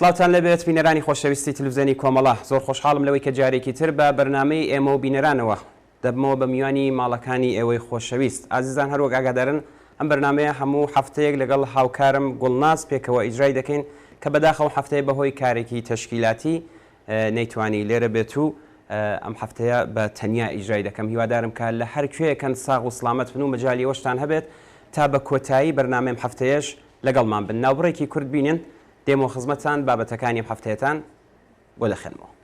سڵاوتان لەبێت بینەرانی خۆشەویستی تلویزیۆنی کۆمەڵە زۆر خۆشحاڵم لەوەی کە جارێکی تر بە بەرنامەی ئێمە و بینەرانەوە دەبمەوە بە میوانی ماڵەکانی ئێوەی خۆشەویست ئازیزان هەروەک ئاگادارن ئەم بەرنمەیە هەموو هەفتەیەک لەگەڵ هاوکارم گوڵناز پێکەوە ئیجرای دەکەین کە بەداخەو هەفتەیە بەهۆی کارێکی تەشکیلاتی نەیتوانی لێرە بێت و ئەم هەفتەیە بە تەنیا ئیجرای دەکەم هیوادارم کە لە هەر کوێیەکەن ساغ و سڵامەت بن و مەجالی ئەوەشتان هەبێت تا بە کۆتایی بەرنامەم هەفتەیەش لەگەڵمان بن ناوبڕێکی کورد بینن دێمە خزمەتان بابەتەکانی هەفتەیەتان بۆ دەخێنمەوە.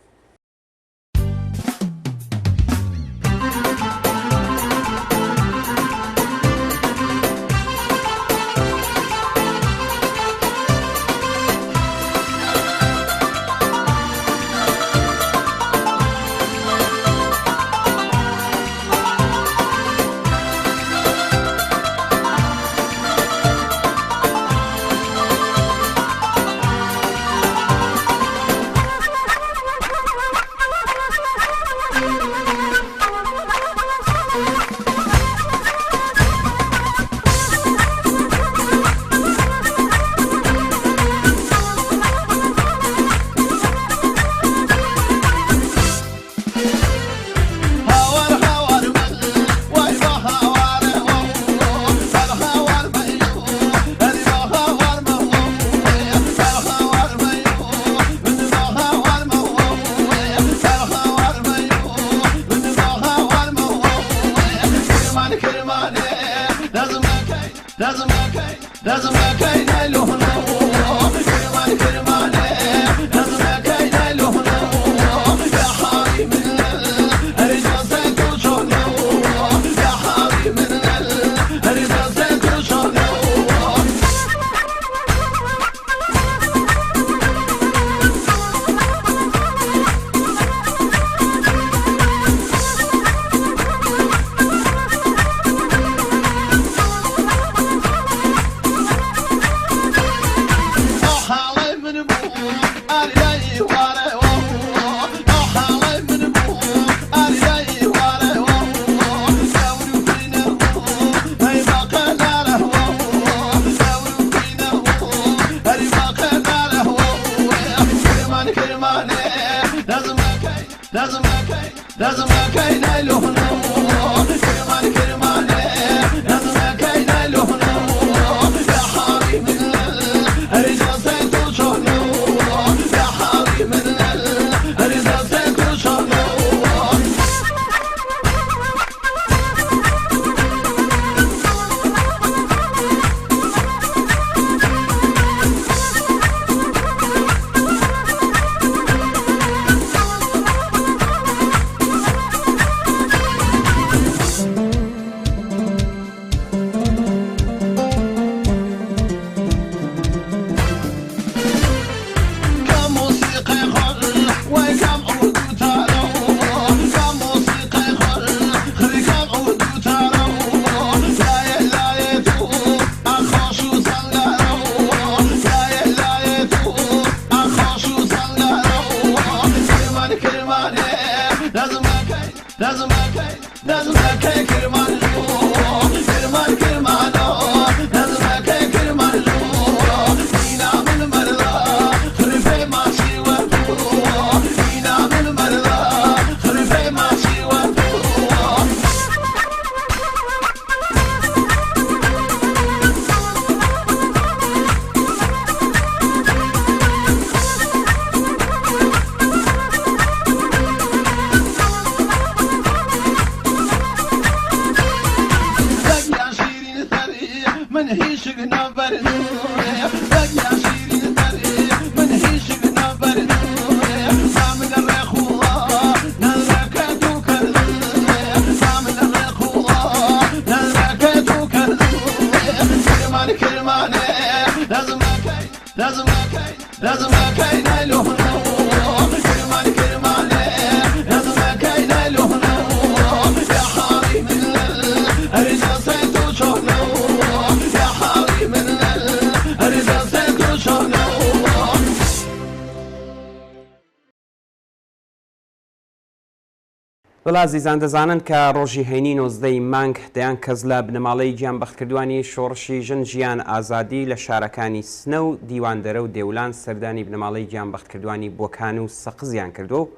وڵا زیزان دەزانن کە ڕۆژی هەینی 19 مانگ دەیان کەس لە بنەماڵەی گیانبەختکردوانی شۆڕشی ژن ژیان ئازادی لە شارەکانی سنە و دیواندەرە و دێولان سەردانی بنەماڵەی گیانبەختکردوانی بۆکان و سەقزیان کردو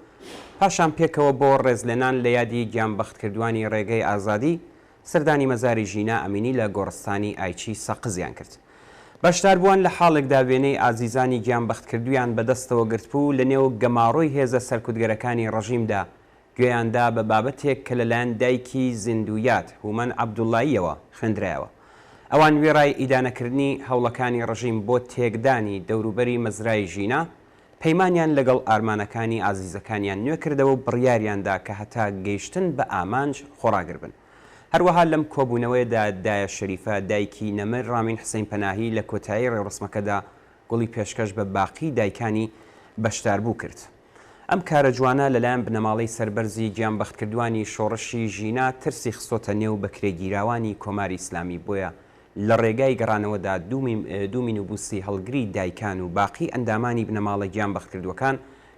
پاشان پێکەوە بۆ ڕێزلێنان لە یادی گیانبەختکردوانی ڕێگەی ئازادی سەردانی مەزاری ژینا ئەمینی لە گۆڕستانی ئایچی سەقزیان کرد. بەشدار بووان لە حاڵێکدا وێنەی ئازیزانی گیانبەختکردویان بەدەستەوە گرتبوو لە نێو گەماڕۆی هێزە سەرکوتگەرەکانی ڕەژیمدا گوێیاندا بە بابەتێک کە لەلایەن دایکی زیندویات هومەن عەبدوڵڵاییەوە خوێندرایەوە. ئەوان وێڕای ئیدانەکردنی هەوڵەکانی ڕەژیم بۆ تێکدانی دەوروبەری مەزرای ژینا پەیمانیان لەگەڵ ئارمانەکانی ئازیزەکانیان نوێ کردەوە و بڕیاریاندا کە هەتا گەیشتن بە ئامانج خۆڕاگر بن. هەروەها لەم کۆبوونەوەیدا دایە شەریفە دایکی نەمر ڕامین حسەین پەناهی لە کۆتایی ڕێوڕسمەکەدا گوڵی پێشکەش بە باقی دایکانی بەشداربوو کرد. ئەم کارە جوانە لەلایەن بنەماڵەی سەربەرزی گیانبەختکردوانی شۆڕشی ژینا ترسی خستۆتە نێو بەکرێگیراوانی کۆماری ئیسلامی بۆیە لە ڕێگای گەڕانەوەدا دوومین و بووسی هەڵگری دایکان و باقی ئەندامانی بنەماڵە گیانبەختکردوەکان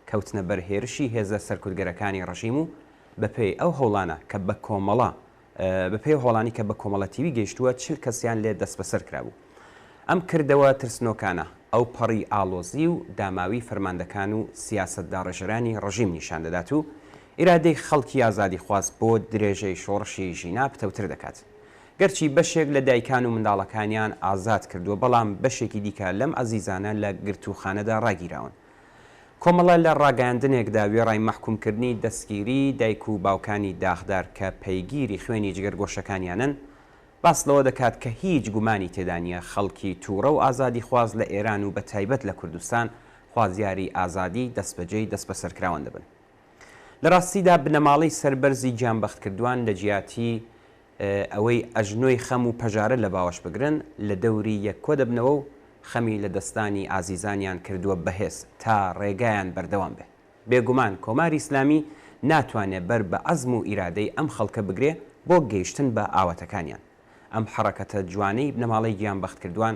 کەوتنە بەرهێرشی هێزە سەرکوتگەرەکانی ڕەژیم و بەپێی ئەو هەوڵانە کە بە کۆمەڵە بەپێی هەوڵانی کە بە کۆمەڵەتیوی گەیشتووە 40 کەسیان لێ دەست بەسەر کرابوو. ئەم کردەوە ترسنۆکانە ئەو پەڕی ئالۆزی و داماوی فەرماندەکان و سیاسەتدا ڕێژەرانی ڕەژیم نیشان دەدات و ئیرادەی خەڵکی ئازادی خواست بۆ درێژەی شۆڕشی ژینا پتەوتر دەکات. گەرچی بەشێک لە دایکان و منداڵەکانیان ئازاد کردووە بەڵام بەشێکی دیکە لەم ئەزیزانە لە گرتوخانەدا ڕاگیراون. کۆمەڵە لە ڕاگەاندنێکدا وێڕای مەحکومکردنی دەستگیری دایک و باوکانی داغدار کە پەیگیری خوێنی جگەرگۆشەکانیانن باس لەوە دەکات کە هیچ گومانی تێدانە خەڵکی تووڕە و ئازادی خواز لە ئێران و بە تایبەت لە کوردستان خوازیاری ئازادی دەستبەجێی دەست بە سەرکراوان دەبن. لە ڕاستیدا بنەماڵەی سەربەرزی گیانبەختکردوان لە جیاتی ئەوەی ئەژنۆی خەم و پەژارە لە باوەش بگرن لە دەوری یەک کۆ دەبنەوە و خەمی لە دەستانی ئازیزانیان کردووە بەهێز تا ڕێگایان بەردەوام بێ. بێگومان کۆماری ئیسلامی ناتوانێت بەر بە عەزم و ئیرادەی ئەم خەڵکە بگرێ بۆ گەیشتن بە ئاواتەکانیان. ئەم حرەکەتە جوانەی بنەماڵەی گیانبەختکردوان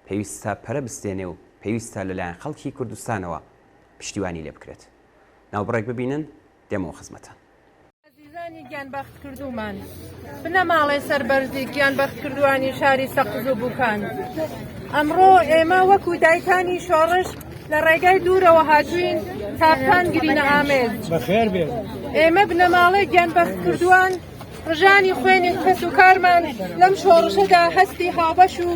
پێویستە پەرە بستێنێ و پێویستە لەلایەن خەڵکی کوردستانەوە پشتیوانی لێ بکرێت. ناوبڕێک ببینن دێمەوە خزمەتە. ئازیزانی گیانبەختکردومان بنەماڵەی سەربەرزی گیانبەختکردوانی شاری سەقز و بووکان ئەمڕۆ ئێمە وەکو دایکانی شۆڕش لە ڕێگای دوورەوە هاتوین تاپان گرینە ئامێز. ئێمە بنەماڵەی گیانبەختکردوان ڕژانی خوێنی کەس و کارمان لەم شۆڕشەدا هەستی هاوبەش و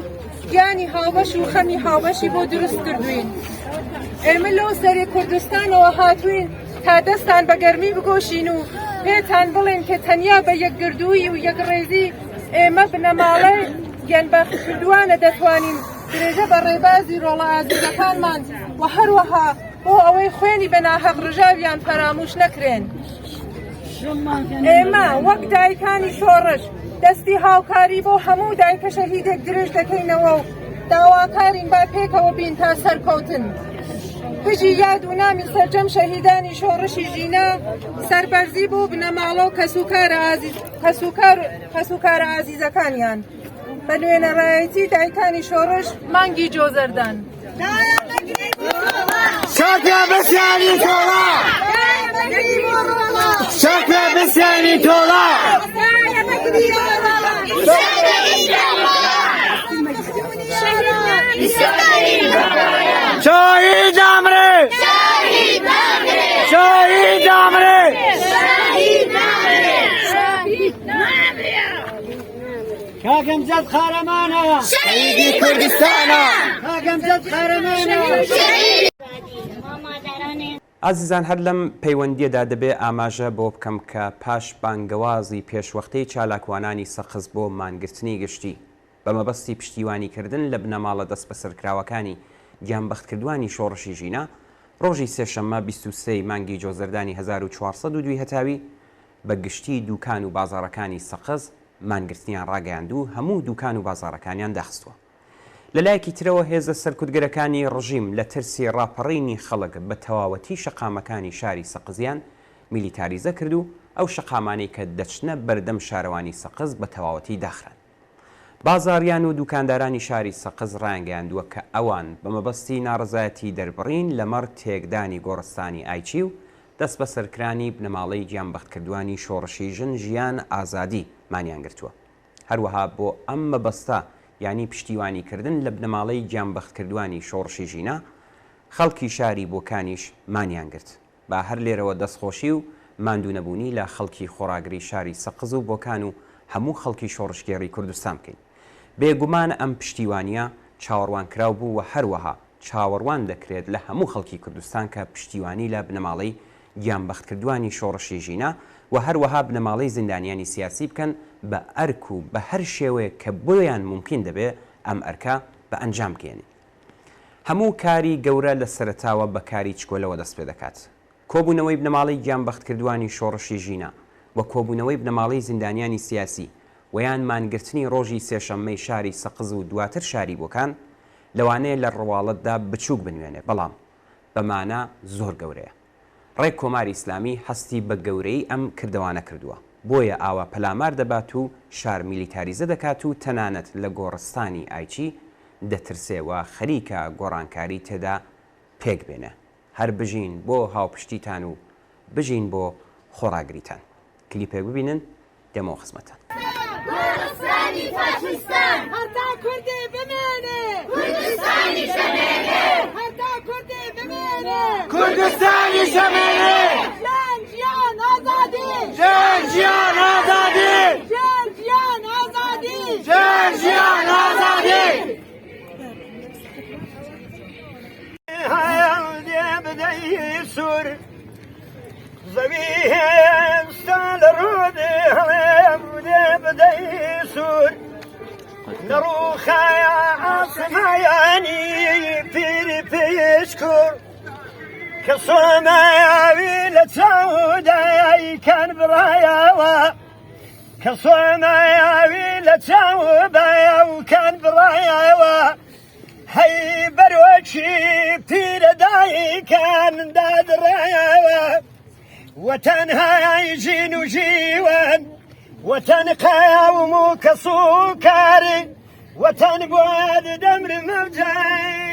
گیانی هاوبەش و خەمی هاوبەشی بۆ دروست کردوین. ئێمە لەو سەری کوردستانەوە هاتوین تا دەستان بە گەرمی بگۆشین و پێتان بڵێن کە تەنیا بە یەکگردووی و یەکڕێزی ئێمە بنەماڵەی گیانبەختکردوانە دەتوانین درێژە بە ڕێبازی ڕۆڵە ئازیزەکانمان و هەروەها بۆ ئەوەی خوێنی بەناحەق ڕژاویان فەراموش نەکرێن. ئێمە وەک دایکانی شۆڕش دەستی هاوکاری بۆ هەموو دایکە شەهیدێک درێژ دەکەینەوە و داواکارین با پێکەوە بین تا سەرکەوتن. بژی یاد و نامی سەرجەم شەهیدانی شۆڕشی ژینا سەربەرزی بوو بنەماڵە و کەسوکارە ئازیزەکانیان بە نوێنەڕایەتی دایکانی شۆڕش مانگی جۆزەردان. شاکە بەسیانی تۆڵا! شاکە بەسیانی تۆڵا! شهید امره! شهید امره! کاکم زد خارمانه! شهیدی کردستانه! کاکم زد خارمانه! ئازیزان هەر لەم پەیوەندیەدا دەبێ ئاماژە بۆ بکەم کە پاش بانگەوازی پێشوەختەی چالاکوانانی سەقز بۆ مانگرتنی گشتی بە مەبەستی پشتیوانیکردن لە بنەماڵە دەست بەسەرکراوەکانی گیانبەختکردوانی شۆڕشی ژینا ڕۆژی سێشەممە 23 مانگی جۆزەردانی 1402 هەتاوی بە گشتی دوکان و بازاڕەکانی سەقز مانگرتنیان ڕاگەیاند و هەموو دوکان و بازاڕەکانیان داخستووە. لەلایەکی ترەوە هێزە سەرکوتگەرەکانی ڕژیم لە ترسی ڕاپەڕینی خەڵک بە تەواوەتی شەقامەکانی شاری سەقزیان میلیتاریزە کرد و ئەو شەقامانەی کە دەچنە بەردەم شارەوانی سەقز بە تەواوەتی داخران. بازاڕیان و دوکاندارانی شاری سەقز ڕایانگەیاندووە کە ئەوان بە مەبەستی ناڕزایەتی دەربڕین لەمەڕ تێکدانی گۆڕستانی ئایچی و دەست بە سەرکرانی بنەماڵەی گیانبەختکردوانی شۆڕشی ژن ژیان ئازادی مانیان گرتووە. هەروەها بۆ ئەم مەبەستە ینی پشتیوانیکردن لە بنەماڵەی گیانبەختکردوانی شۆڕشی ژینە خەڵکی شاری بۆکانیش مانیان گرت. با هەر لێرەوە دەستخۆشی و ماندوو نەبوونی لە خەڵکی خۆراگری شاری سەقز و بۆکان و هەموو خەڵکی شۆڕشگێڕی کوردستان بکەین. بێگومان ئەم پشتیوانیە چاوەڕوانکراو بوو و هەروەها چاوەڕوان دەکرێت لە هەموو خەڵکی کوردستان کە پشتیوانی لە بنەماڵەی گیانبەختکردوانی شۆڕشی ژینە و هەروەها بنەماڵەی زیندانیانی سیاسی بکەن بە ئەرک و بە هەر شێوەیە کە بۆیان ممکن دەبێت ئەم ئەرکە بە ئەنجام بکێنێ. هەموو کاری گەورە لە سەرتاوە بە کاری چکۆلەوە دەست پێ دەکات. کۆبوونەوەی بنەماڵەی گیانبەختکردوانی شۆڕشی ژینە و کۆبوونەوەی بنەماڵەی زیندانیانی سیاسی و یان مانگرتنی ڕۆژی سێشەممەی شاری سەقز و دواتر شاری بۆکان لەوانەیە لە ڕواڵەتدا بچووک بنوێنێ، بەڵام بەمانە زۆر گەورەیە. ڕێک کۆماری ئیسلامی هەستی بە گەورەی ئەم کردەوانە کردووە، بۆیە ئاوا پەلامار دەبات و شار میلیتاریزە دەکات و تەنانەت لە گۆڕستانی ئایچی دەترسێەوە خەریکە گۆڕانکاری تێدا پێک بێنە. هەر بژین بۆ هاوپشتیتان و بژین بۆ خۆراگریتان. کلیپێک ببینن دەمەوە خزمەتان. کوردستانی فاشیستان هەرتا کوردی بمێنێ، کوردستانی شەمێنێ، هەرتا کوردی بمێنێ، کوردستانی شەمێنێ، ژیان ژیان ئازادی، ژیان ژیان ئازادی، ژیان ژیان ئازادی، ژیان ژیان ئازادی. هەیە بدەی سوور زەوی هێمستا لە ڕوودی هەڵێم بدەی سوور نەڕووخایە ئاسمایانی پیری پێشکوور کە سۆمایاوی لە چاودای کەن بڕایەوە کە سۆمایاوی لە چاودای و کەن بڕایەوە هەی بەرۆکی پیرە دایکان دادڕایەوە وەتەنهای ژین و ژیوان وەتەن قاوم و کەس و کاری وەتەن بۆ دەمرم مەوجای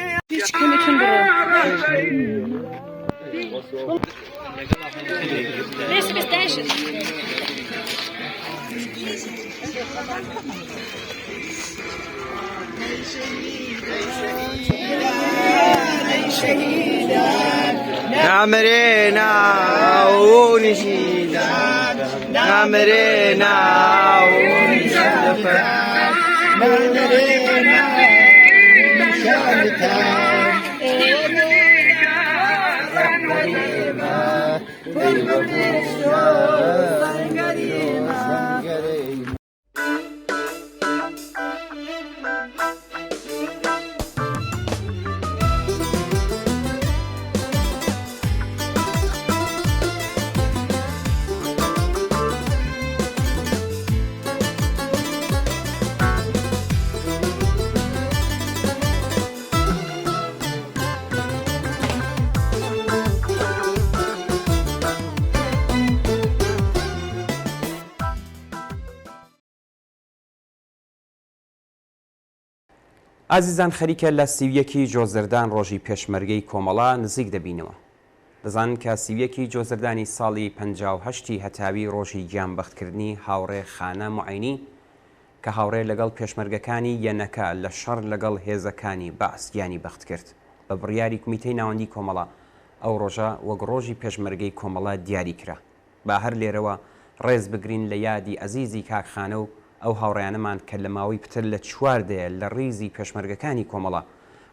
نامرێنا و نشیدان نامرێنا و نشیدان نامرێنا نشانتان ئازیزان خەریکە لە سیویەکی جۆزەردان ڕۆژی پێشمەرگەی کۆمەڵا نزیک دەبینەوە. دەزانن کە سیویەکی جۆزەردانی ساڵی 58 هەتاوی ڕۆژی گیانبەختکردنی هاوڕێ خانە معینی کە هاوڕێ لەگەڵ پێشمەرگەکانی یەنەکە لە شەڕ لەگەڵ هێزەکانی بەعس گیانی بەخت کرد بە بڕیاری کومیتەی ناوەندی کۆمەڵا. ئەو ڕۆژە وەک ڕۆژی پێشمەرگەی کۆمەڵا دیاری کرا. با هەر لێرەوە ڕێز بگرین لە یادی ئەزیزی کاکخانە و ئەو هاوڕێیانەمان کە لە ماوەی پتر لە چواردەیە لە ڕیزی پێشمەرگەکانی کۆمەڵا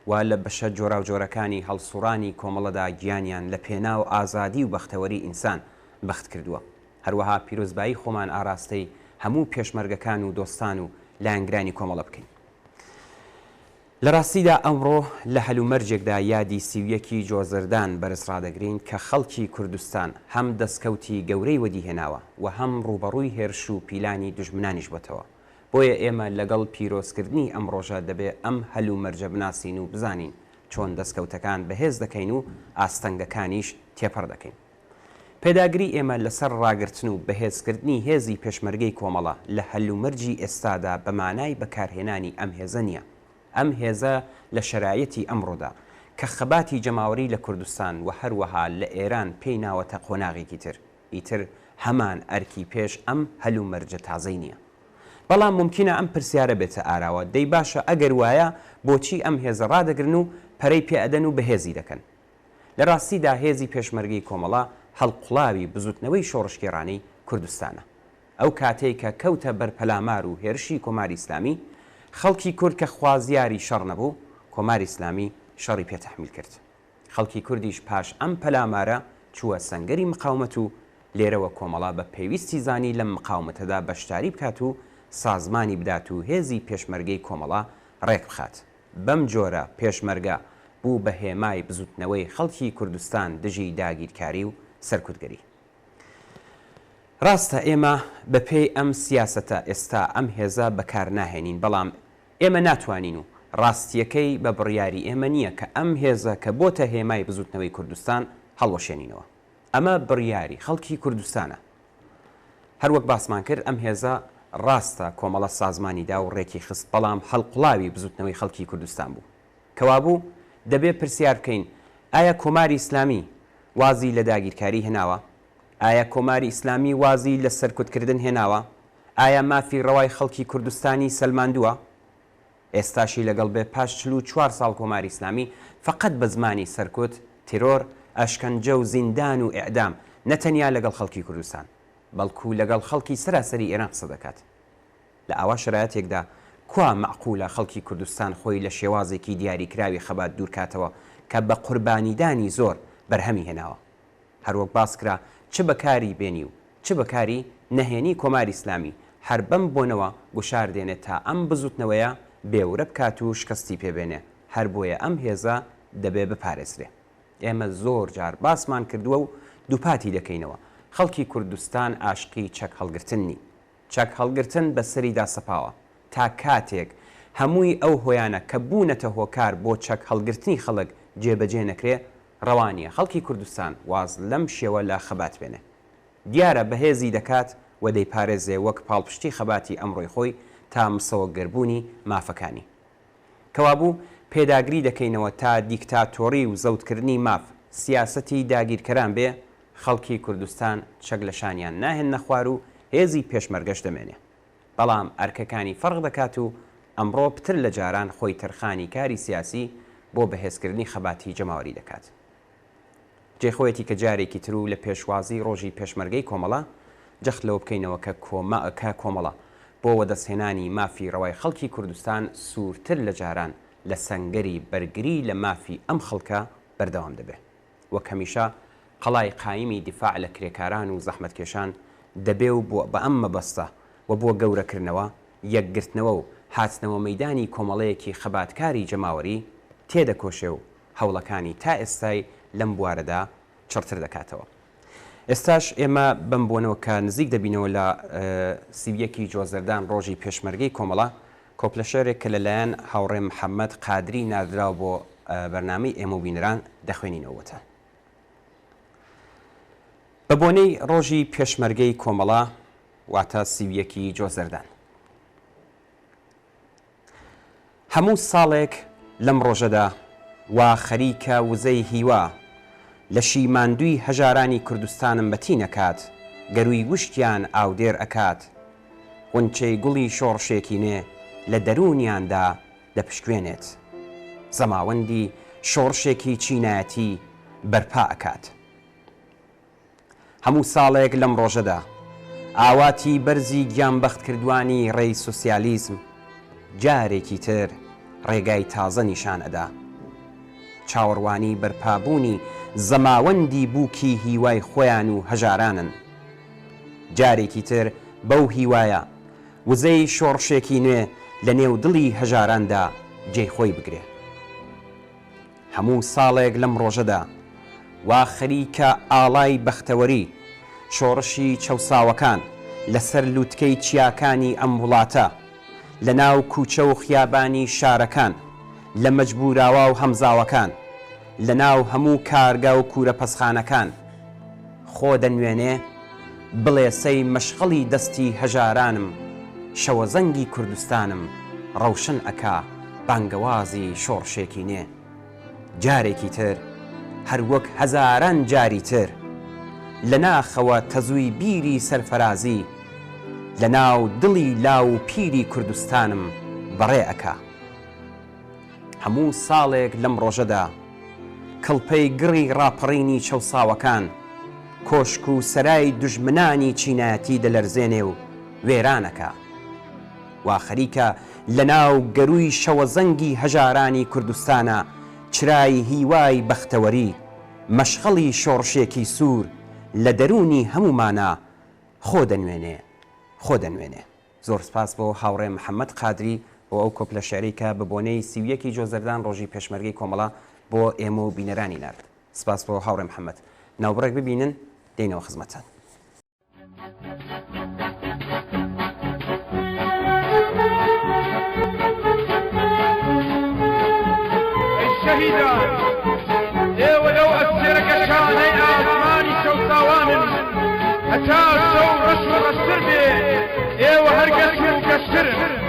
و لە بەشە جۆرا و جۆرەکانی هەڵسوڕانی کۆمەڵەدا گیانیان لە پێنا و ئازادی و بەختەوەری ئینسان بەخت کردووە. هەروەها پیرۆزبایی خۆمان ئاراستەی هەموو پێشمەرگەکان و دۆستان و لایەنگرانی کۆمەڵە بکەین. لە ڕاستیدا ئەمڕۆ لە هەلومەرجێکدا یادی سیویەکی جۆزەردان بەرزڕادەگرین کە خەڵکی کوردستان هەم دەستکەوتی گەورەی وەدیهێناوە و هەم ڕوبەڕووی هێرش و پیلانی دژمنانیش بۆتەوە. بۆیە ئێمە لەگەڵ پیرۆزکردنی ئەم ڕۆژە دەبێ ئەم هەلومەرجە بناسین و بزانین چۆن دەستکەوتەکان بەهێز دەکەین و ئاستەنگەکانیش تێپەڕ دەکەین. پێداگری ئێمە لەسەر ڕاگرتن و بەهێزکردنی هێزی پێشمەرگەی کۆمەڵە لە هەلومەرجی ئێستادا بە مانای بەکارهێنانی ئەم هێزە نییە. ئەم هێزە لە شەرایەتی ئەمڕۆدا کە خەباتی جەماوەری لە کوردستان و هەروەها لە ئێران پێی ناوەتە قۆناغێکی تر ئیتر هەمان ئەرکی پێش ئەم هەلو مەرجە تازەی نییە. بەڵام ممکنە ئەم پرسیارە بێتە ئاراوە دەی باشە ئەگەر وایە بۆچی ئەم هێزە ڕادەگرن و پەرەی پێئەدەن و بەهێزی دەکەن. لە ڕاستیدا هێزی پێشمەرگەی کۆمەڵا هەڵقوڵاوی بزوتنەوەی شۆڕشکێڕانەی کوردستانە. ئەو کاتێک کە کەوتە بەرپەلامار و هێرشی کۆماری ئیسلامی خەڵکی کورد کە خوازیاری شەڕ نەبوو کۆماری ئیسلامی شەڕی پێتەحمیل کرد. خەڵکی کوردیش پاش ئەم پەلامارە چووە سەنگەری مقاومەت و لێرەوە کۆمەڵا بە پێویستی زانی لەم مقاومەتەدا بەشداری بکات و سازمانی بدات و هێزی پێشمەرگەی کۆمەڵا ڕێک بخات. بەم جۆرە پێشمەرگە بوو بە هێمای بزوتنەوەی خەڵکی کوردستان دژی داگیرکاری و سەرکوتگەری. ڕاستە ئێمە بەپێی ئەم سیاسەتە ئێستا ئەم هێزە بەکار ناهێنین بەڵام ئێمە ناتوانین و ڕاستیەکەی بە بڕیاری ئێمە نییە کە ئەم هێزە کە بۆتە هێمای بزوتنەوەی کوردستان هەڵوەشێنینەوە. ئەمە بڕیاری خەڵکی کوردستانە. هەروەک باسمان کرد ئەم هێزە ڕاستە کۆمەڵە سازمانیدا و ڕێکی خست بەڵام هەڵقوڵاوی بزوتنەوەی خەڵکی کوردستان بوو. کەوابوو دەبێت پرسیار بکەین ئایا کۆماری ئیسلامی وازی لە داگیرکاری هێناوە؟ ئایا کۆماری ئیسلامی وازی لە سەرکوتکردن هێناوە؟ ئایا مافی ڕەوای خەڵکی کوردستانی سەلماندووە؟ ئێستاشی لەگەڵ بێ پاش 44 ساڵ کۆماری ئیسلامی فقط بە زمانی سەرکوت، تیرۆر، ئەشکەنجە و زیندان و ئیعدام نەتەنیا لەگەڵ خەڵکی کوردستان بەڵکو لەگەڵ خەڵکی سەراسەری ئێران قسە دەکات. لە ئاوا شرایەتێکدا کوا مەعقولە خەڵکی کوردستان خۆی لە شێوازێکی دیاریکراوی خەبات دوورکاتەوە کە بە قوربانیدانی زۆر بەرهەمی هێناوە. هەروەک باسکرا چ بەکاری بێنی و چ بەکاری نەهێنی کۆماری ئیسلامی هەر بەم بۆنەوە گوشار دێنێت تا ئەم بزوتنەوەیە بێورە بکات و شکستی پێبێنێ. هەر بۆیە ئەم هێزە دەبێ بپارێزرێ. ئێمە زۆر جار باسمان کردووە و دووپاتی دەکەینەوە. خەڵکی کوردستان عاشقی چەک هەڵگرتنی. چەک هەڵگرتن بە سەریدا سەپاوە تا کاتێک هەمووی ئەو هۆیانە کە بوونەتە هۆکار بۆ چەک هەڵگرتنی خەڵک جێبەجێ نەکرێ ڕەوانیە خەڵکی کوردستان واز لەم شێوە لە خەبات بێنێ. دیارە بەهێزی دەکات و دەیپارێزێ وەک پاڵپشتی خەباتی ئەمڕۆی خۆی تا مسەوەگەربوونی مافەکانی. کەوابوو پێداگری دەکەینەوە تا دیکتاتۆری و زەوتکردنی ماف سیاسەتی داگیرکەران بێ خەڵکی کوردستان چەک لە شانیان ناهێن نەخوار و هێزی پێشمەرگەش دەمێنێ. بەڵام ئەرکەکانی فەرق دەکات و ئەمڕۆ پتر لە جاران خۆی تەرخانی کاری سیاسی بۆ بەهێزکردنی خەباتی جەماوەری دەکات. جێخۆیەتی کە جارێکی تر و لە پێشوازی ڕۆژی پێشمەرگەی کۆمەڵا جەخت لەوە بکەینەوە کە کۆمەڵە بۆ وەدەستهێنانی مافی ڕەوای خەڵکی کوردستان سوورتر لە جاران لە سەنگەری بەرگری لە مافی ئەم خەڵکە بەردەوام دەبێت. وەک هەمیشە قەڵای قایمی دیفاع لە کرێکاران و زەحمەتکێشان دەبێ و بە ئەم مەبەستە و بۆ گەورەکردنەوە یەکگرتنەوە و هاتنەوە مەیدانی کۆمەڵەیەکی خەباتکاری جەماوەری تێدەکۆشێ و هەوڵەکانی تا ئێستای لەم بوارەدا چڕتر دەکاتەوە. ئێستاش ئێمە بم بوونەوە کە نزیک دەبینەوە لە سیویەکی جۆزەردان ڕۆژی پێشمەرگەی کۆمەڵا کۆپلە شێرێک کە لەلایەن هاوڕێ محەممەد قادری نادراوە بۆ بەرنامەی ئێمە بینەران دەخوێنینەوەتە. بە بۆنەی ڕۆژی پێشمەرگەی کۆمەڵا واتە سیویەکی جۆزەردان. هەموو ساڵێک لەم ڕۆژەدا وا خەریکە وزەی هیوا لە شیماندووی هەژارانی کوردستانم بەتی نەکات گەروی وشتیان ئاودێر ئەکات غونچەی گوڵی شۆڕشێکی نێ لە دەرونیاندا دەپشکوێنێت زەماوەندی شۆڕشێکی چینایەتی بەرپا ئەکات. هەموو ساڵێک لەم ڕۆژەدا ئاواتی بەرزی گیانبەخت کردوانی ڕێی سوسیالیزم جارێکی تر ڕێگای تازە نیشان ئەدا. چاوەڕوانی بەرپابوونی زەماوەندی بووکی هیوای خۆیان و هەژارانن. جارێکی تر بەو هیوایە وزەی شۆڕشێکی نوێ لە نێو دڵی هەژاراندا جێی خۆی بگرێ. هەموو ساڵێک لەم ڕۆژەدا وا خەریکە ئاڵای بەختەوەری شۆڕشی چەوساوەکان لەسەر لووتکەی چیاکانی ئەم وڵاتە لە ناو کوچە و خیابانی شارەکان لە مەجبوراوە و هەمزاوەکان لە ناو هەموو کارگا و کورە پەسخانەکان خۆ دەنوێنێ بڵێ سەی مەشغەڵی دەستی هەژارانم شەوە زەنگی کوردستانم ڕەوشن ئەکا بانگەوازی شۆڕشێکی نێ جارێکی تر هەر وەک هەزاران جاری تر لە ناخەوە تەزووی بیری سەرفەرازی لە ناو دڵی لاو پیری کوردستانم بەڕێ ئەکا هەموو ساڵێک لەم ڕۆژەدا کڵپەی گڕی ڕاپەڕینی چەوساوەکان کۆشک و سەرای دوژمنانی چینایەتی دەلەرزێنێ و وێرانەکە وا خەریکە لە ناو گەروی شەوە زەنگی هەژارانی کوردستانە چرای هیوای بەختەوەری مەشغەڵی شۆڕشێکی سوور لە دەرونی هەمومانە خۆ دەنوێنێ زۆر سپاس بۆ هاوڕێ محەممەد قادری بۆ ئەو کۆپلە شعری کە بە بۆنەی سیویەکی جۆزەردان ڕۆژی پێشمەرگەی کۆمەڵە بۆ ئێمە و بینەرانی نرد سپاس بۆ هاوڕێ محەممەد ناوبڕێک ببینن دێنەوە خزمەتتان شهيدان ايوه لو اسرك شاني اسماني شوطاوان هتا شو رشوة السربي ايوه هرقس مكسر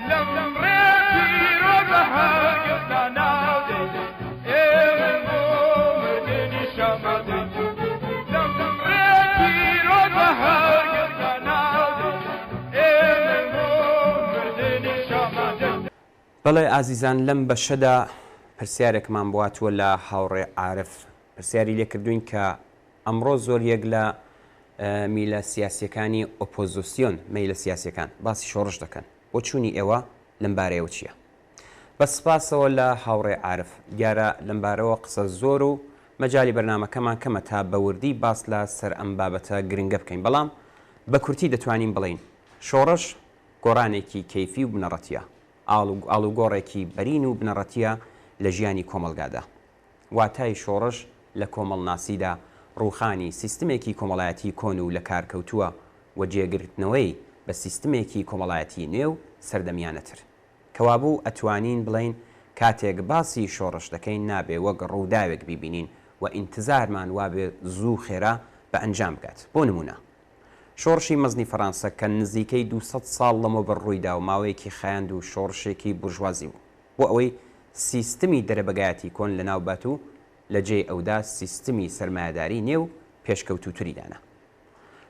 لم ريبي بەڵێ ئازیزان لەم بەشەدا پرسیارێکمان بواتوە لە هاوڕێ عارف پرسیاری لێکردوین کە ئەمڕۆ زۆر یەک لە میلە سیاسیەکانی ئۆپۆزیسیۆن میلە سیاسیەکان باسی شۆڕش دەکەن بۆ چوونی ئێوە لەم بارەیەوە چییە؟ بە سپاسەوە لە هاوڕێ عارف دیارە لەم بارەوە قسە زۆر و مەجای بەرنامەکەمان کەمە تا بەوردی باس لە سەر ئەم بابەتە گرنگە بکەین بەڵام بە کورتی دەتوانین بڵین شۆڕش گۆڕانێکی کەیفی و بنەڕەتیە ئاڵوگۆڕێکی بەرین و بنەڕەتیە لە ژیانی کۆمەلگادا واتای شۆڕش لە کۆمەڵناسیدا ڕووخانی سیستمێکی کۆمەڵایەتی کۆن و لە کارکەوتووە و جێگرتنەوەی بە سیستمێکی کۆمەڵایەتی نوێ و سەردەمیانەتر کەوابوو ئەتوانین بڵین کاتێک باسی شۆڕش دەکەین نابێ وەک ڕووداوێک بیبینین و ئینتزارمان وابێ زوو خێرا بە ئەنجام بکات بۆ نمونە شۆڕشی مەزنی فەڕەنسا کە نزیکەی 200 ساڵ لەمە بەڕوویدا و ماوەیەکی خایاند و شۆڕشێکی بورژوازی بوو بۆ ئەوەی سیستمی دەرەبەگایەتی کۆن لە ناوبات و لە جێ ئەودا سیستمی سەرمایهداری نێو پێشکەوتوتریدانە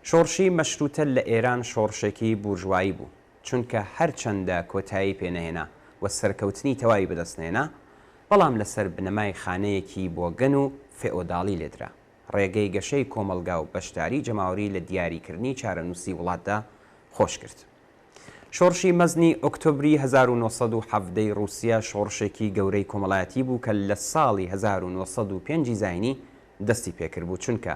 شۆڕشی مەشروتە لە ئێران شۆڕشێکی بورژوایی بوو چونکە هەرچەندە کۆتایی پێنەهێنا و سەرکەوتنی تەواوی بەدەستنێنا بەڵام لەسەر بنەمای خانەیەکی بۆ گەن و فێئۆداڵی لێدرا ڕێگەی گەشەی کۆمەلگا و بەشداری جەماوەری لە دیاریکردنی چارەنووسی وڵاتدا خۆش کرد شۆڕشی مەزنی ئۆکتۆبری 1970 رووسیا شۆڕشێکی گەورەی کۆمەڵایەتی بوو کە لە ساڵی 1905 زاینی دەستی پێکرد بوو چونکە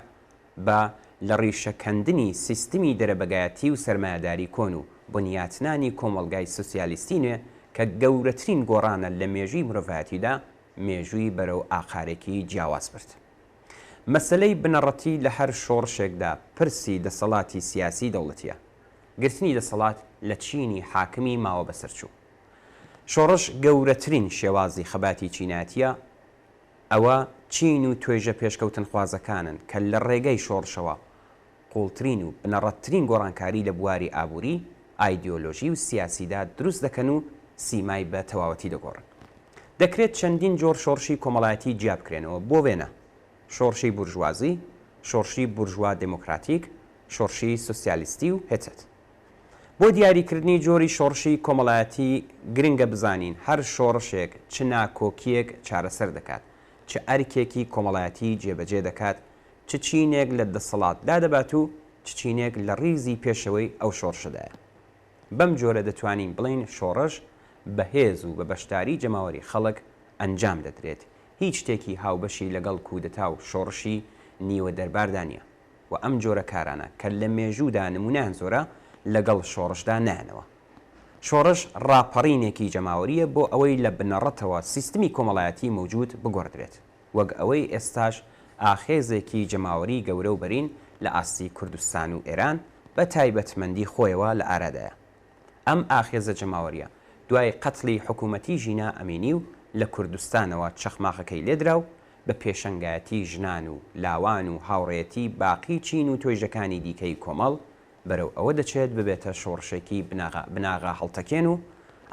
بە لە ڕیشەکەندنی سیستمی دەرەبەگایەتی و سەرمایهداری کۆن و بنیاتنانی کۆمەلگای سوسیالیستی نوێ کە گەورەترین گۆڕانە لە مێژووی مرۆڤایەتیدا مێژووی بەرەو ئاخارێکی جیاواز برد مەسلەی بنەڕەتی لە هەر شۆڕشێکدا پرسی دەسەڵاتی سیاسی دەوڵەتیە گرتنی دەسەڵات لە چینی حاکمی ماوە بەسەرچوو شۆڕش گەورەترین شێوازی خەباتی چیناتیە ئەوە چین و توێژە پێشکەوتن خوازەکانن کە لە ڕێگەی شۆڕشەوە قوڵترین و بنەڕەتترین گۆڕانکاری لە بواری ئابووری ئایدۆلۆژی و سیاسیدا دروست دەکەن و سیمای بە تەواوەتی دەگۆڕن دەکرێت چەندین جۆر شۆڕشی کۆمەڵایەتی جیا بکرێنەوە بۆ وێنە شۆڕشی بورژوازی شۆڕشی بورژوا دموکراتیک شۆڕشی سوسیالیستی و هێچەت بۆ دیاریکردنی جۆری شۆڕشی کۆمەڵایەتی گرنگە بزانین هەر شۆڕشێک چ ناکۆکیەک چارەسەر دەکات چ ئەرکێکی کۆمەڵایەتی جێبەجێ دەکات چ چینێک لە دەسەڵاتدا دەبات و چ چینێک لە ڕیزی پێشەوەی ئەو شۆڕشەدایە بەم جۆرە دەتوانین بڵین شۆڕش بەهێز و بە بەشداری جەماوەری خەڵک ئەنجام دەدرێت هیچ شتێکی هاوبەشی لەگەڵ کودەتا و شۆڕشی نیوە دەرباردا نییە و ئەم جۆرە کارانە کە لە مێژوودا نمونیان زۆرە لەگەڵ شۆڕشدا نایەنەوە شۆڕش ڕاپەڕینێکی جەماوەریە بۆ ئەوەی لە بنەڕەتەوە سیستمی کۆمەڵایەتی موجود بگۆڕدرێت وەک ئەوەی ئێستاش ئاخێزێکی جەماوەری گەورە و بەرین لە ئاستی کوردستان و ئێران بە تایبەتمەندی خۆیەوە لە ئارادایە ئەم ئاخێزە جەماوەریە دوای قەتڵی حکوومەتی ژینا ئەمینی و لە کوردستانەوە چەخماخەکەی لێدرا و بە پێشەنگایەتی ژنان و لاوان و هاوڕێتی باقی چین و تۆیژەکانی دیکەی کۆمەڵ بەرەو ئەوە دەچێت ببێتە شۆڕشێکی بناغا هەڵتەکێن و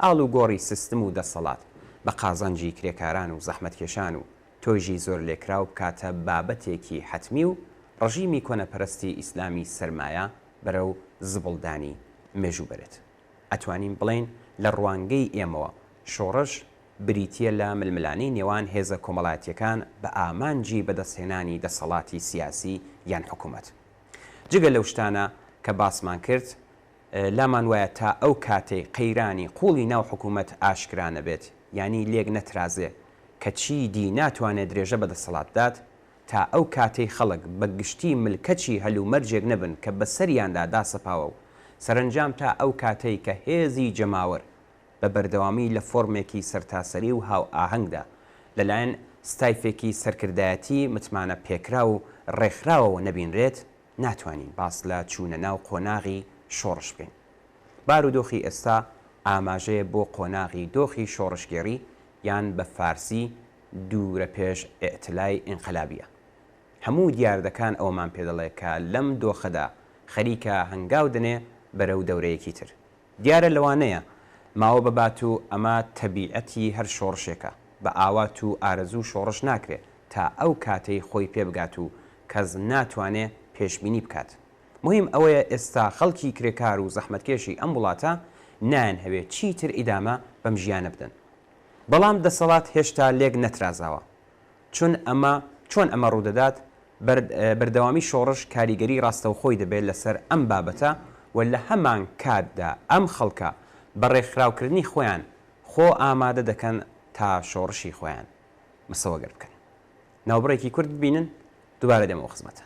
ئاڵ و گۆڕی سیستم و دەسەڵات بە قازانجی کرێکاران و زەحمەتکێشان و تۆیژی زۆر لێکراو بکاتە بابەتێکی حتمی و ڕژیمی کۆنەپەرستی ئیسلامی سەرمایە بەرەو زبڵدانی مێژوو بێت ئەتوانین بڵین لە ڕوانگەی ئێمەوە شۆڕش بریتیە لە ململانی نێوان هێزە کۆمەڵایەتیەکان بە ئامانجی بەدەستهێنانی دەسەڵاتی سیاسی یان حکوومەت جگە لەو شتانە کە باسمان کرد لامان وایە تا ئەو کاتەی قەیرانی قوڵی ناو حکوومەت ئاشکرانە بێت ینی لێک نەترازێ کە چی دی ناتوانێت درێژە بەدەسەڵاتدات تا ئەو کاتەی خەڵک بە گشتی ملکەچی هەلو مەرجێک نەبن کە بە سەریاندا داسەپاوە و سەرنجام تا ئەو کاتەی کە هێزی جەماوەر بە بەردەوامی لە فۆرمێکی سەرتاسەری و هاو ئاهەنگدا لەلایەن ستایفێکی سەرکردایەتی متمانە پێکرا و ڕێکخراوەوە نەبینرێت ناتوانین باس لە چوونە ناو قۆناغی شۆڕش بکەین بارودۆخی ئێستا ئاماژەیە بۆ قۆناغی دۆخی شۆڕشگێڕی یان بە فارسی دوورە پێش ئێتلای ئینقلابیە هەموو دیاردەکان ئەومان پێدەڵێ کە لەم دۆخەدا خەریکە هەنگاو دنێ بەرەو دەورەیەکی تر دیارە لەوانەیە ماوە بەبات و ئەمە تەبیعەتی هەر شۆڕشێکە بە ئاوات و ئارەزوو شۆڕش ناکرێت تا ئەو کاتەی خۆی پێبگات و کەس ناتوانێت پێشبینی بکات مهم ئەوەیە ئێستا خەڵکی کرێکار و زەحمەتکێشی ئەم وڵاتە نان هەوێت چیتر ئیدامە بەم ژیانە بدەن بەڵام دەسەڵات هێشتا لێک نەترازاوە چۆن ئەمە ڕوودەدات بەردەوامی شۆڕش کاریگەری ڕاستەوخۆی دەبێت لەسەر ئەم بابەتە و لە هەمان کاتدا ئەم خەڵکە بە ڕێکخراوکردنی خۆیان خۆ ئامادە دەکەن تا شۆڕشی خۆیان مەسەوەگەر بکەن. ناوبڕێکی کورد ببینن دووبارە دێمەوە خزمەتە.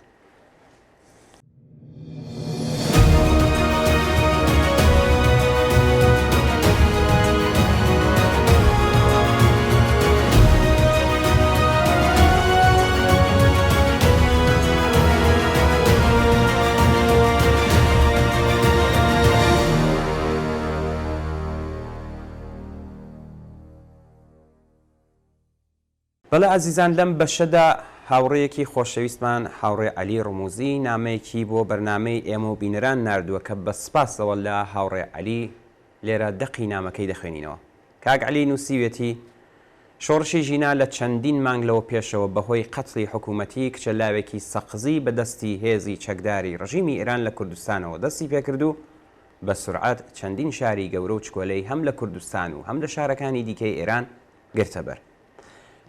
بەڵێ ئازیزان لەم بەشەدا هاوڕێیەکی خۆشەویستمان هاوڕێ عەلی ڕموزی نامەیەکی بۆ بەرنامەی ئێمە و بینەران ناردووە کە بە سپاسەوە لە هاوڕێ عەلی لێرە دەقی نامەکەی دەخوێنینەوە. کاک عەلی نووسیوێتی شۆڕشی ژینا لە چەندین مانگ لەوە پێشەوە بەهۆی قەتڵی حکوومەتی کچە لاوێکی سەقزی بەدەستی هێزی چەکداری ڕژیمی ئێران لە کوردستانەوە دەستی پێکردو بە سورعەت چەندین شاری گەورە و چکۆلەی هەم لە کوردستان و هەم لە شارەکانی دیکەی ئێران گرتە بەر.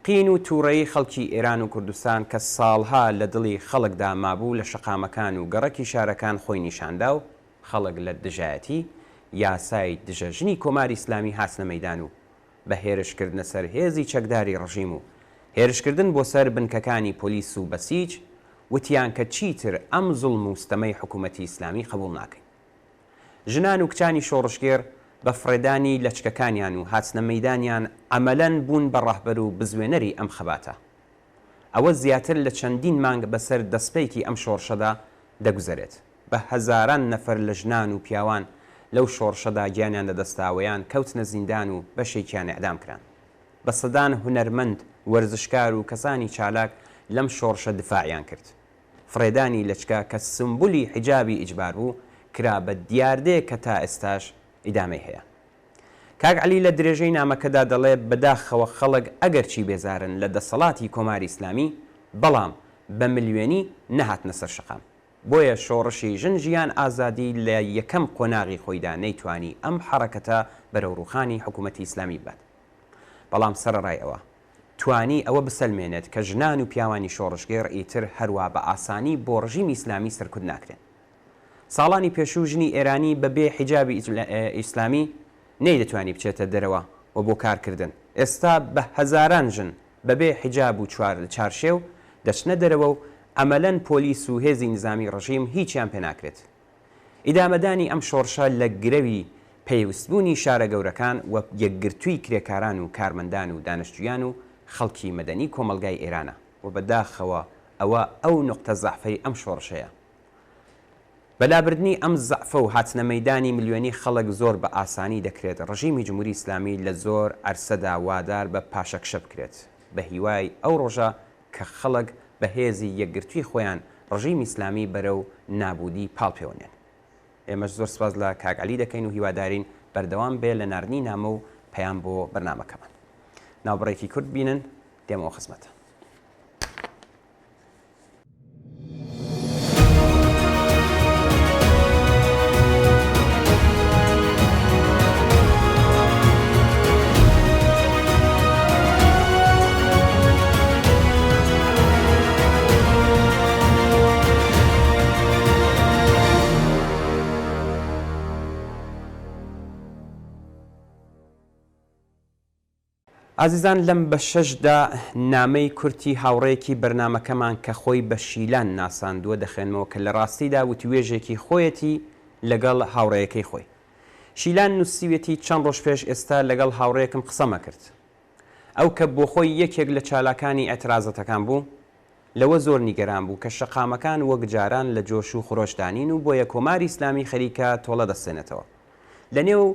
قین و تووڕەیی خەڵکی ئێران و کوردستان کە ساڵها لە دڵی خەڵکدا مابوو لە شەقامەکان و گەڕەکی شارەکان خۆی نیشاندا و خەڵک لە دژایەتی یاسای دژەژنی کۆماری ئیسلامی هاتنە مەیدان و بە هێرشکردنە سەر هێزی چەکداری ڕژیم و هێرشکردن بۆ سەر بنکەکانی پۆلیس و بەسیج وتیان کە چیتر ئەم زوڵم و ستەمەی حکوومەتی ئیسلامی قبوڵ ناکەین. ژنان و کچانی شۆڕشگێر بە فرێدانی لەچکەکانیان و هاتنە مەیدانیان ئەمەلەن بوون بە ڕاهبەر و بزوێنەری ئەم خەباتە. ئەوە زیاتر لە چەندین مانگ بەسەر دەستپێکی ئەم شۆڕشەدا دەگوزارێت. بە هەزاران نەفەر لە ژنان و پیاوان لەو شۆڕشەدا گیانیان لەدەستاوەیان کەوتنە زیندان و بەشێکیان ئەعدام کران. بە سەدان هونەرمەند وەرزشکار و کەسانی چالاک لەم شۆڕشە دفاعیان کرد. فرێدانی لەچکە کە سمبولی حیجابی ئیجبار بوو کرا بە دیاردەیە کە تا ئێستاش ئیدامەی هەیە. کاک عەلی لە درێژەی نامەکەدا دەڵێ بەداخەوە خەڵک ئەگەرچی بێزارن لە دەسەڵاتی کۆماری ئیسلامی بەڵام بە ملیێنی نەهاتنە سەر شەقام. بۆیە شۆڕشی ژن ژیان ئازادی لە یەکەم قۆناغی خۆیدا نەیتوانی ئەم حەرەکەتە بەرەو ڕووخانی حکوومەتی ئیسلامی بات. بەڵام سەرەڕای ئەوە توانی ئەوە بسەلمێنێت کە ژنان و پیاوانی شۆڕشگێر ئیتر هەروە بە ئاسانی بۆ ڕژیمی ئیسلامی سەرکوت ناکرێن. ساڵانی پێشوو ژنی ئێرانی بەبێ حیجابی ئیسلامی نەیدەتوانی بچێتە دەرەوە و بۆ کارکردن. ئێستا بە هەزاران ژن بەبێ حیجاب و چارشێو دەچنە دەرەوە و ئەمەلەن پۆلیس و هێزی نظامی ڕژیم هیچیان پێ ناکرێت. ئیدامەدانی ئەم شۆڕشە لە گرەوی پێویستبوونی شارە گەورەکان و یەکگرتووی کرێکاران و کارمەندان و دانیشتویان و خەڵکی مەدەنی کۆمەلگای ئێرانە و بەداخەوە ئەوە ئەو نقطە زەعفەی ئەم شۆڕشەیە. بەلابردنی ئەم زەعفە و هاتنە مەیدانی ملیۆنی خەڵک زۆر بە ئاسانی دەکرێت ڕژیمی جمهوری ئیسلامی لە زۆر ئەرسەدا وادار بە پاشەکشە بکرێت بە هیوای ئەو ڕۆژە کە خەڵک بە هێزی یەکگرتووی خۆیان ڕژیمی ئیسلامی بەرەو نابودی پاڵپێوەنێن. ئێمەش زۆر سپاس لە کاک عەلی دەکەین و هیوادارین بەردەوام بێ لە ناردنی نامە و پەیام بۆ بەرنامەکەمان. ناوبڕێکی کورد بینن دێمەوە خزمەتە. ئازیزان لەم بە شەشدا نامەی کورتی هاوڕێیەکی بەرنمەکەمان کە خۆی بە شیلان ناساندووە دەخێنەوە کە لە ڕاستیدا وتوێژێکی خۆیەتی لەگەڵ هاوڕێیەکەی خۆی. شیلان نووسیوێتی چەند ڕۆژ پێش ئێستا لەگەڵ هاوڕێیەکم قسەمە کرد. ئەو کە بۆ خۆی یەکێک لە چالاکانی ئەترازەتەکان بوو لەوە زۆر نیگەران بوو کە شەقامەکان وەک جاران لە جۆش و خۆشدانین و بۆیە کۆماری ئیسلامی خەریکە تۆڵە دەستێنێتەوە. لەنێو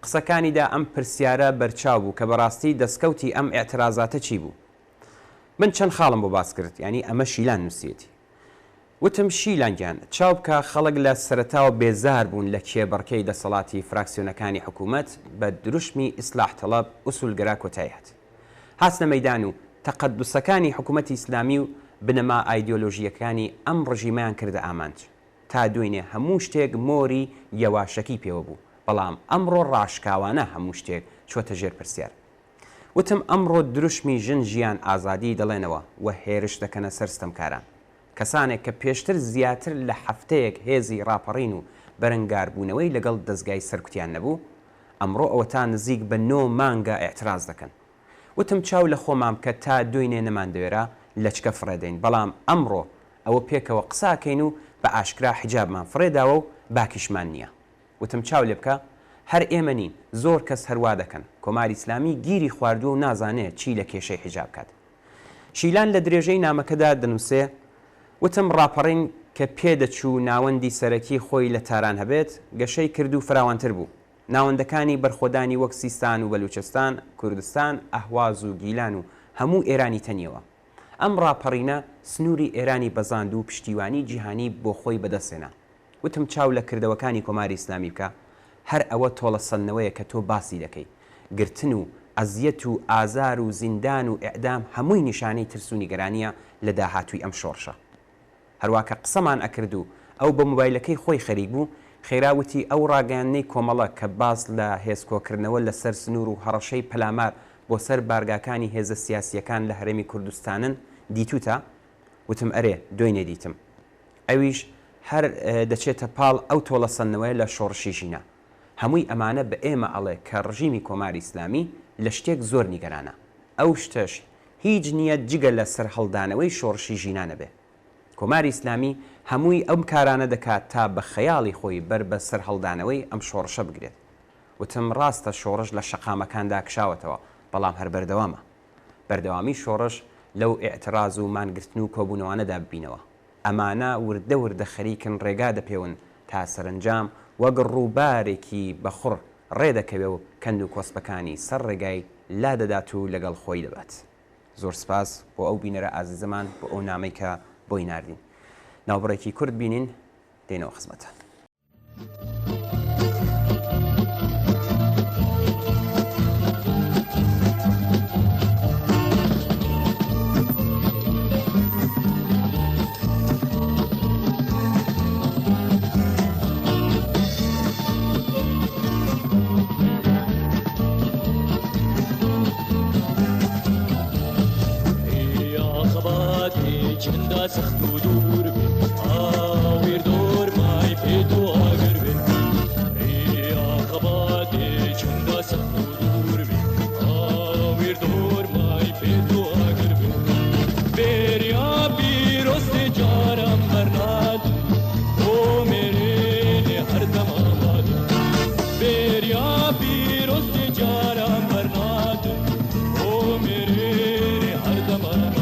قسەکانیدا ئەم پرسیارە بەرچاو بوو کە بەڕاستی دەستکەوتی ئەم ئێعترازاتە چی بوو. من چەند خاڵم بۆ باس کرد، یعنی ئەمە شیلان نووسیەتی. وتم شیلانگیان چاو بکە خەڵک لە سەرەتاوە بێزار بوون لە کێبڕکەی دەسەڵاتی فراکسیۆنەکانی حکوومەت بە دروشمی ئیسلاح تەڵەب ئوسولگەرا کۆتاییات. هاتنە مەیدان و تەقەدوسەکانی حکوومەتی ئیسلامی و بنەما ئایدۆلۆژیەکانی ئەم ڕژیمەیان کردە ئامانج. تا دوێنێ هەموو شتێک مۆری یەواشەکی پێوە بوو. بەڵام ئەمڕۆ ڕاشکاوانە هەموو شتێک چۆتە ژێر پرسیار. وتم ئەمڕۆ دروشمی ژن ژیان ئازادی دەڵێنەوە و هێرش دەکەنە سەر ستەمکاران. کەسانێک کە پێشتر زیاتر لە هەفتەیەک هێزی ڕاپەڕین و بەرەنگاربوونەوەی لەگەڵ دەستگای سەرکوتیان نەبوو، ئەمڕۆ ئەوە تا نزیک بە 9 مانگە ئێعتراز دەکەن. وتم چاو لە خۆمام کە تا دوێنێ نەماندەوێرە لەچکە فڕێدەین، بەڵام ئەمڕۆ ئەوە پێکەوە قساکەین و بە ئاشکرا حیجابمان فڕێداوە و باکیشمان نییە. وتم چاو لێ بکە هەر ئێمە نین، زۆر کەس هەروا دەکەن. کۆماری ئیسلامی گیری خواردووە و نازانێت چی لە کێشەی حیجاب کات. شیلان لە درێژەی نامەکەدا دەنووسێ وتم ڕاپەڕین کە پێدەچوو ناوەندی سەرەکی خۆی لە تاران هەبێت گەشەی کرد و فراوانتر بوو. ناوەندەکانی بەرخۆدانی وەک سیستان و بەلوچستان، کوردستان، ئەهواز و گیلان و هەموو ئێرانی تەنیەوە. ئەم ڕاپەڕینە سنووری ئێرانی بەزاند و پشتیوانی جیهانی بۆ خۆی بەدەستێنا. وتم چاو لە کردەوەکانی کۆماری ئیسلامی بکە، هەر ئەوە تۆڵە سەنەوەیە کە تۆ باسی دەکەی. گرتن و ئەزیەت و ئازار و زیندان و ئێعدام هەمووی نیشانەی ترس و نیگەرانیە لە داهاتووی ئەم شۆڕشە. هەروواکە قسەمان ئەکرد و ئەو بە مۆبایلەکەی خۆی خەریک بوو، خێراوتی ئەو ڕاگەیانەی کۆمەڵە کە باس لە هێزکۆکردنەوە لەسەر سنوور و هەڕەشەی پەلامار بۆ سەر بارگاکانی هێزە سیاسیەکان لە هەرێمی کوردستانن دیتوتە؟ وتم ئەرێ دوێنێ دیتم. ئەویش هەر دەچێتە پاڵ ئەو تۆڵە سەنەوەی لە شۆڕشی ژینە. هەمووی ئەمانە بە ئێمە ئەڵێ کە ڕژیمی کۆماری ئیسلامی لە شتێک زۆر نیگەرانە. ئەو شتەش هیچ نییە جگە لە سەر هەڵدانەوەی شۆڕشی ژینانە بێ. کۆماری ئیسلامی هەمووی ئەم کارانە دەکات تا بە خەیاڵی خۆی بەر بە سەر هەڵدانەوەی ئەم شۆڕشە بگرێت. وتم ڕاستە شۆڕش لە شەقامەکاندا کشاوەتەوە، بەڵام هەر بەردەوامە. بەردەوامی شۆڕش لەو ئێعتراز و مانگرتن و کۆبوونەوانەدا ببینەوە. ئەمانە وردە وردە خەریکن ڕێگا دەپێون تا سەرنجام وەک ڕووبارێکی بەخڕ ڕێدەکەوێ و کەند و کۆسپەکانی سەر ڕێگای لا دەدات و لەگەڵ خۆی دەبات. زۆر سپاس بۆ ئەو بینەرە ئازیزەمان بۆ ئەو نامەی کە بۆی ناردین. ناوبڕێکی کورد بینین دێنەوە خزمەتە. سخت و دور بین آویر دور مای پی تو آگر بین ای آقابات چندا سخت و دور بین آویر دور مای پی تو آگر بین بریا بیرست جارم برناد او میره هر دم آماد بریا بیرست جارم برناد او میره هر دم آماد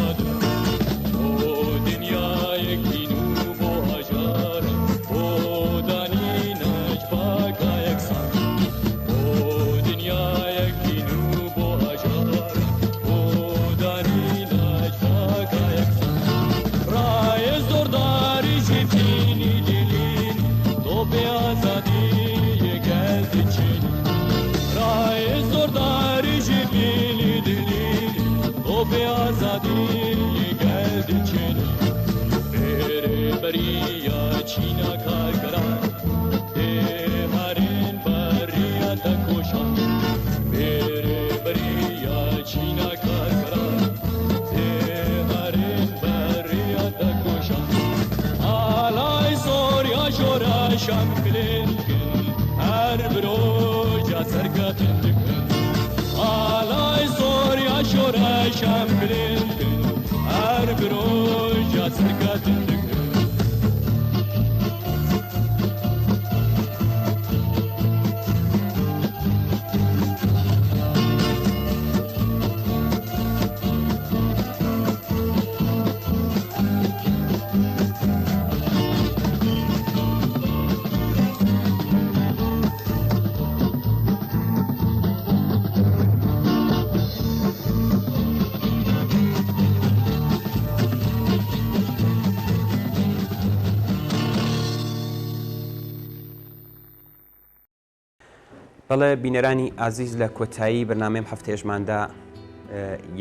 بەڵێ بینەرانی ئازیز لە کۆتایی بەرنامەی هەفتەیەشماندا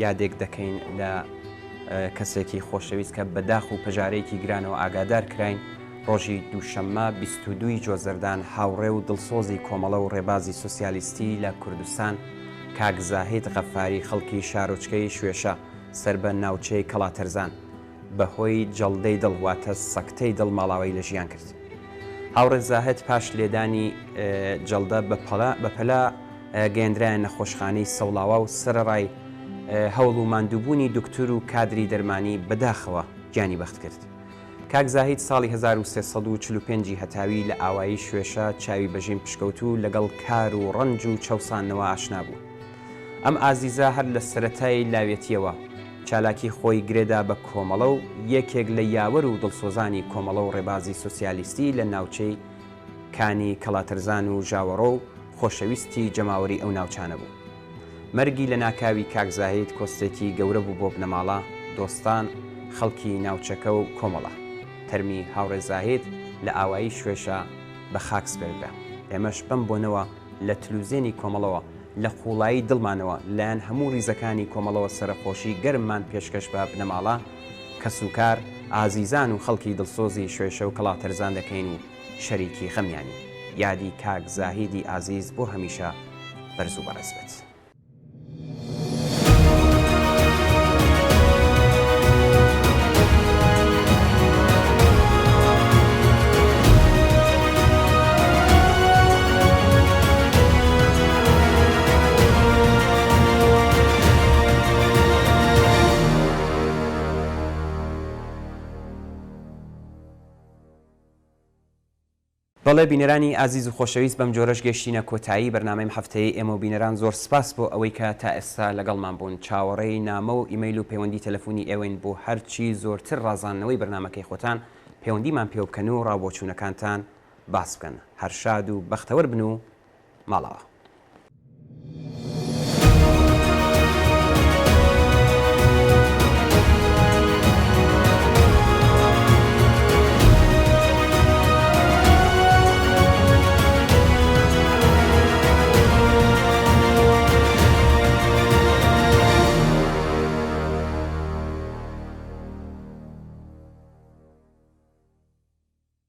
یادێک دەکەین لە کەسێکی خۆشەویست کە بەداخ و پەژارەیەکی گرانەوە ئاگادار کراین. ڕۆژی دووشەممە 22 جۆزەردان هاوڕێ و دڵسۆزی کۆمەڵە و ڕێبازی سوسیالیستی لە کوردستان کاک زاهید غەفاری خەڵکی شارۆچکەی شوێشە سەر بە ناوچەی کەڵاتەرزان بەهۆی جەڵدەی دڵواتە سەکتەی دڵ ماڵاوی لە ژیان کرد. هاوڕێ زاهد پاش لێدانی جەڵدە بەپەلا گەیەندرایە نەخۆشخانەی سەوڵاوە و سەرڕای هەوڵ و ماندووبوونی دکتور و کادری دەرمانی بەداخەوە گیانی بەخت کرد. کاک زاهید ساڵی 1345 هەتاوی لە ئاوایی شوێشە چاوی بەژین پشکەوت و لەگەڵ کار و ڕەنج و چەوسانەوە ئاشنا بوو. ئەم ئازیزە هەر لە سەرەتای لاوێتیەوە چالاکی خۆی گرێدا بە کۆمەڵە و یەکێک لە یاوەر و دڵسۆزانی کۆمەڵە و ڕێبازی سوسیالیستی لە ناوچەی کانی کەڵاتەرزان و ژاوەڕۆ و خۆشەویستی جەماوەری ئەو ناوچانە بوو. مەرگی لە ناکاوی کاک زاهید کۆستێکی گەورە بوو بۆ بنەماڵە، دۆستان، خەڵکی ناوچەکە و کۆمەڵە. تەرمی هاوڕێ زاهید لە ئاوایی شوێشە بە خاک سپێردا. ئێمەش بەم بۆنەوە لە تلوزێنی کۆمەڵەوە لە قوڵایی دڵمانەوە لایەن هەموو ڕیزەکانی کۆمەڵەوە سەرخۆشی گەرممان پێشکەش بە بنەماڵە کەسوکار، ئازیزان و خەڵکی دڵسۆزی شوێشە و کەڵاتەرزان دەکەین و شەریکی خەمیانی. یادی کاک زاهیدی ئازیز بۆ هەمیشە بەرز و بەڕێز بێت. بەڵێ بینەرانی ئازیز و خۆشەویست بەم جۆرەش گەشتینە کۆتایی بەرنامەی هەفتەیە ئێمە و بینەران زۆر سپاس بۆ ئەوەی کە تا ئێستا لەگەڵمان بوون. چاوەڕێی نامە و ئیمەیل و پەیوەندی تەلەفۆنی ئێوەین بۆ هەرچی زۆرتر ڕازاندنەوەی بەرنامەکەی خۆتان پەیوەندیمان پێ بکەن و ڕابۆچوونەکانتان باس بکەن. هەر شاد و بەختەوەر بن و ماڵەوە.